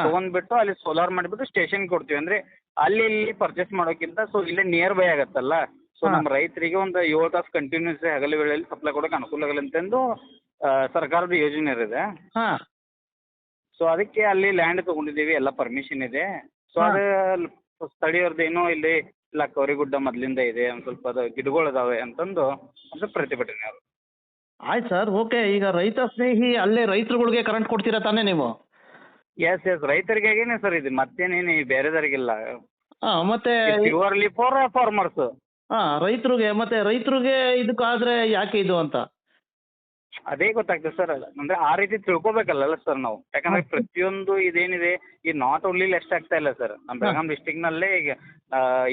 ತಗೊಂಡ್ಬಿಟ್ಟು ಅಲ್ಲಿ ಸೋಲಾರ್ ಮಾಡಿಬಿಟ್ಟು ಸ್ಟೇಷನ್ ಕೊಡ್ತೀವಿ. ಅಂದ್ರೆ ಅಲ್ಲಿ ಇಲ್ಲಿ ಪರ್ಚೇಸ್ ಮಾಡೋಕ್ಕಿಂತ ಸೊ ಇಲ್ಲೇ ನಿಯರ್ ಬೈ ಆಗತ್ತಲ್ಲ. ಸೊ ನಮ್ಮ ರೈತರಿಗೆ ಒಂದು 7 ತಾಸು ಕಂಟಿನ್ಯೂಸ್ ಹಗಲು ವೇಳೆಯಲ್ಲಿ ಸಪ್ಲೈ ಕೊಡೋಕೆ ಅನುಕೂಲ ಆಗಲಿ ಅಂತಂದು ಸರ್ಕಾರದ ಯೋಜನೆ ಇದೆ. ಸೊ ಅದಕ್ಕೆ ಅಲ್ಲಿ ಲ್ಯಾಂಡ್ ತಗೊಂಡಿದ್ದೀವಿ, ಎಲ್ಲ ಪರ್ಮಿಷನ್ ಇದೆ. ಸೊ ಅದು ಸ್ಥಳೀಯರದ್ದು ಏನೋ ಇಲ್ಲಿ ಇಲ್ಲ ಕವರಿಗುಡ್ಡ ಮೊದಲಿಂದ ಇದೆ ಒಂದು ಸ್ವಲ್ಪ ಅದು ಗಿಡಗಳು ಇದಾವೆ ಅಂತಂದು ಒಂದು ಪ್ರತಿಭಟನೆ ಅದು. ಆಯ್ತು ಸರ್, ಓಕೆ. ಈಗ ರೈತ ಸ್ನೇಹಿ ಅಲ್ಲೇ ರೈತರುಗಳಿಗೆ ಕರೆಂಟ್ ಕೊಡ್ತೀರಾ ತಾನೇ ನೀವು? ಎಸ್ ರೈತರಿಗಾಗೇನೆ ಸರ್ ಇದು, ಮತ್ತೇನೇನು ಬೇರೆದವ್ರಿಗಿಲ್ಲ. ಮತ್ತೆ ಪ್ಯೂರ್ಲಿ ಫಾರ್ ಫಾರ್ಮರ್ಸ್. ರೈತರಿಗೆ ಇದಕ್ಕಾದ್ರೆ ಯಾಕೆ ಇದು ಅಂತ ಅದೇ ಗೊತ್ತಾಗ್ತದೆ ಸರ್. ಅಂದ್ರೆ ಆ ರೀತಿ ತಿಳ್ಕೊಬೇಕಲ್ಲ ಸರ್ ನಾವು, ಯಾಕಂದ್ರೆ ಪ್ರತಿಯೊಂದು ಇದೇನಿದೆ ಈ ನಾಟ್ ಓನ್ಲಿ ಲೆಸ್ಟ್ ಆಗ್ತಾ ಇಲ್ಲ ಸರ್. ನಮ್ಮ ಬೆಳಗಾಂ ಡಿಸ್ಟಿಕ್ ನಲ್ಲೇ ಈಗ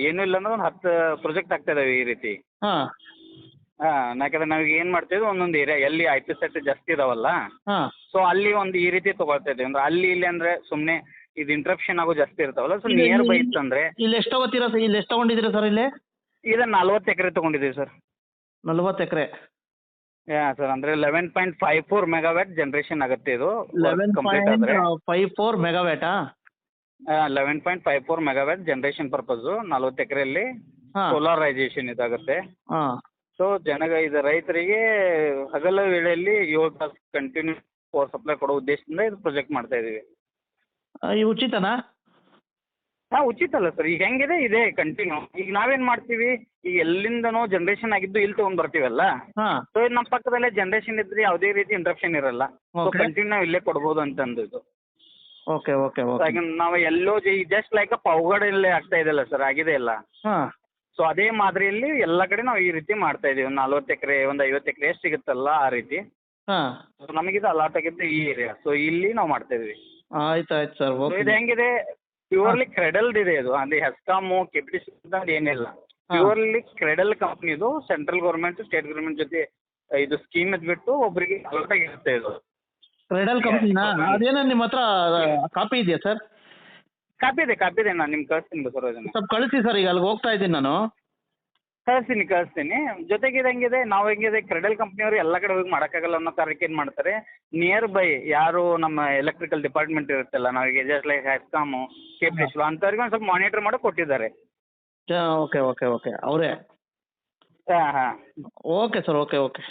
ಏನೂ ಇಲ್ಲ ಅಂದ್ರೆ ಒಂದು 10 ಪ್ರಾಜೆಕ್ಟ್ ಆಗ್ತಾ ಇದಾವೆ ಈ ರೀತಿ. ಯಾಕಂದ್ರೆ ನಾವೀಗ ಏನ್ ಮಾಡ್ತೀವಿ, ಒಂದೊಂದು ಏರಿಯಾ ಎಲ್ಲಿ IP ಸೆಟ್ ಜಾಸ್ತಿ ಇದಾವಲ್ಲ, ಸೊ ಅಲ್ಲಿ ಒಂದು ಈ ರೀತಿ ತಗೊಳ್ತಾ ಇದ್ದೀವಿ. ಅಂದ್ರೆ ಅಲ್ಲಿ ಇಲ್ಲಿ ಅಂದ್ರೆ ಸುಮ್ನೆ ಇದು ಇಂಟ್ರಪ್ಷನ್ ಆಗೋ ಜಾಸ್ತಿ ಇರ್ತಾವಲ್ಲ, ಸೊ ನಿಯರ್ ಬೈ ಇತ್ತಂದ್ರೆ. ಇಲ್ಲಿ ಎಷ್ಟು ತಗೋತೀರಾ ಸರ್? ಇಲ್ಲಿ ಎಷ್ಟು ತಗೊಂಡಿದ್ದೀರಾ ಸರ್? ಇಲ್ಲಿ ಈಗ 40 ಎಕರೆ ತಗೊಂಡಿದ್ದೀವಿ ಸರ್. 40 ಎಕರೆ? ಸರ್ ಅಂದ್ರೆ 11.54 ಮೆಗಾವ್ಯಾಟ್ ಜನರೇಷನ್ ಆಗುತ್ತೆ ಇದು. 11.54 ಮೆಗಾವ್ಯಾಟಾ? 11.54 ಮೆಗಾವ್ಯಾಟ್ ಜನರೇಷನ್ ಪರ್ಪಸ್ 40 ಎಕರೆಯಲ್ಲಿ ಸೋಲಾರೈಸೇಷನ್ ಇದಾಗುತ್ತೆ. ಸೊ ಇದು ರೈತರಿಗೆ ಹಗಲ ವೇಳೆಯಲ್ಲಿ 7 ತಾಸು ಕಂಟಿನ್ಯೂ ಪವರ್ ಸಪ್ಲೈ ಕೊಡೋ ಉದ್ದೇಶದಿಂದ ಇದು ಪ್ರಾಜೆಕ್ಟ್ ಮಾಡ್ತಾ ಇದೀವಿ. ಈ ಉಚಿತನಾ? ಉಚಿತ ಅಲ್ಲ ಸರ್. ಈಗ ಹೆಂಗಿದೆ ಇದೆ ಕಂಟಿನ್ಯೂ. ಈಗ ನಾವೇನ್ ಮಾಡ್ತೀವಿ, ಈಗ ಎಲ್ಲಿಂದನೋ ಜನರೇಷನ್ ಆಗಿದ್ದು ಇಲ್ಲಿ ತಗೊಂಡ್ ಬರ್ತೀವಲ್ಲ, ಸೊ ಇದು ನಮ್ಮ ಪಕ್ಕದಲ್ಲೇ ಜನರೇಷನ್ ಇದ್ರೆ ಯಾವುದೇ ರೀತಿ ಇಂಟ್ರಪ್ಷನ್ ಇರಲ್ಲ. ಸೊ ಕಂಟಿನ್ಯೂ ನಾವು ಇಲ್ಲೇ ಕೊಡ್ಬೋದು ಅಂತಂದು ಇದು. Okay okay. ನಾವು ಎಲ್ಲೋ ಜಸ್ಟ್ ಲೈಕ್ ಪವಗಡಲ್ಲೇ ಆಗ್ತಾ ಇದೆಯಲ್ಲ ಸರ್, ಆಗಿದೆ ಇಲ್ಲ. ಸೊ ಅದೇ ಮಾದರಿಯಲ್ಲಿ ಎಲ್ಲ ಕಡೆ ನಾವು ಈ ರೀತಿ ಮಾಡ್ತಾ ಇದೀವಿ. 40 ಎಕರೆ, ಒಂದು 50 ಎಕರೆ ಎಷ್ಟು ಸಿಗುತ್ತಲ್ಲ ಆ ರೀತಿ. ನಮಗಿದು ಅಲಾಟ್ ಆಗಿದ್ದು ಈ ಏರಿಯಾ, ಸೊ ಇಲ್ಲಿ ನಾವು ಮಾಡ್ತಾ ಇದೀವಿ. ಆಯ್ತು ಸರ್. ಇದು ಹೆಂಗಿದೆ, ಪ್ಯೂರ್ಲಿ ಕ್ರೆಡಲ್ಡ್ ಇದೆ ಇದು. ಅಂದ್ರೆ ಹೆಸ್ಕಾಮು KPTC ಅಂತ ಏನಿಲ್ಲ, ಪ್ಯೂರ್ಲಿ ಕ್ರೆಡಲ್ ಕಂಪ್ನಿದು. ಸೆಂಟ್ರಲ್ ಗೌರ್ಮೆಂಟ್ ಸ್ಟೇಟ್ ಗೌರ್ಮೆಂಟ್ ಜೊತೆ ಇದು ಸ್ಕೀಮ್ ಇದ್ಬಿಟ್ಟು ಒಬ್ಬರಿಗೆ ಅಲಾಟ್ ಆಗಿರುತ್ತೆ ಇದು. ಕ್ರೆಡಲ್ ಕಂಪ್ನಿನಾ? ಅದೇನೋ ನಿಮ್ಮ ಹತ್ರ ಕಾಪಿ ಇದೆಯಾ ಸರ್? ಕಾಪಿ ಇದೆ, ನಾನು ನಿಮ್ಗೆ ಕಳಿಸ್ತೀನಿ ಸರ್. ಅದನ್ನು ಸ್ವಲ್ಪ ಕಳಿಸಿ ಸರ್, ಈಗ ಅಲ್ಲಿಗೆ ಹೋಗ್ತಾ ಇದ್ದೀನಿ ನಾನು. ಕಳಿಸ್ತೀನಿ. ಜೊತೆಗೆ ಇದು ಹೆಂಗಿದೆ, ನಾವು ಹೆಂಗಿದೆ ಕ್ರೆಡಲ್ ಕಂಪ್ನಿಯವರು ಎಲ್ಲ ಕಡೆ ಹೋಗಿ ಮಾಡೋಕ್ಕಾಗಲ್ಲ ಅನ್ನೋ ಕಾರಣಕ್ಕೆ ಏನು ಮಾಡ್ತಾರೆ, ನಿಯರ್ ಬೈ ಯಾರು ನಮ್ಮ ಎಲೆಕ್ಟ್ರಿಕಲ್ ಡಿಪಾರ್ಟ್ಮೆಂಟ್ ಇರುತ್ತಲ್ಲ, ನಾವೀಗ ಜಸ್ಟ್ ಲೈಕ್ ಹೆಸ್ಕಾಮು KPTC ಅಂಥವ್ರಿಗೆ ಒಂದು ಸ್ವಲ್ಪ ಮಾನಿಟರ್ ಮಾಡೋ ಕೊಟ್ಟಿದ್ದಾರೆ. ಓಕೆ ಓಕೆ ಓಕೆ, ಅವರೇ? ಹಾಂ. Okay sir, okay.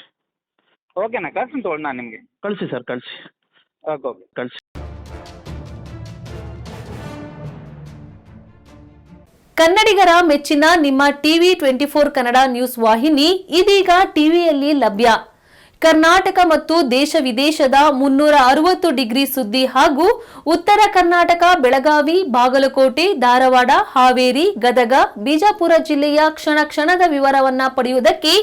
ಓಕೆನಾ, ಕಳ್ಸ್ತೀನಿ ತೊಗೊಳ್ಳಿ ನಾನು ನಿಮಗೆ. ಕಳಿಸಿ ಸರ್, ಕಳಿಸಿ. ಓಕೆ ಕಳಿಸಿ. ಕನ್ನಡಿಗರ ಮೆಚ್ಚಿನ ನಿಮ್ಮ ಟಿವಿ 24 ಕನ್ನಡ ನ್ಯೂಸ್ ವಾಹಿನಿ ಇದೀಗ ಟಿವಿಯಲ್ಲಿ ಲಭ್ಯ. ಕರ್ನಾಟಕ ಮತ್ತು ದೇಶ ವಿದೇಶದ 360 ಡಿಗ್ರಿ ಸುದ್ದಿ ಹಾಗೂ ಉತ್ತರ ಕರ್ನಾಟಕ, ಬೆಳಗಾವಿ, ಬಾಗಲಕೋಟೆ, ಧಾರವಾಡ, ಹಾವೇರಿ, ಗದಗ, ಬಿಜಾಪುರ ಜಿಲ್ಲೆಯ ಕ್ಷಣ ಕ್ಷಣದ ವಿವರವನ್ನ ಪಡೆಯುವುದಕ್ಕೆ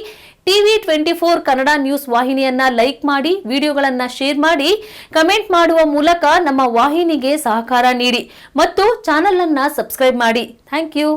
ಟಿವಿ 24 ಕನ್ನಡ ನ್ಯೂಸ್ ವಾಹಿನಿಯನ್ನ ಲೈಕ್ ಮಾಡಿ, ವಿಡಿಯೋಗಳನ್ನ ಶೇರ್ ಮಾಡಿ, ಕಮೆಂಟ್ ಮಾಡುವ ಮೂಲಕ ನಮ್ಮ ವಾಹಿನಿಗೆ ಸಹಕಾರ ನೀಡಿ ಮತ್ತು ಚಾನೆಲ್ ಅನ್ನ ಸಬ್ಸ್ಕ್ರೈಬ್ ಮಾಡಿ. Thank you.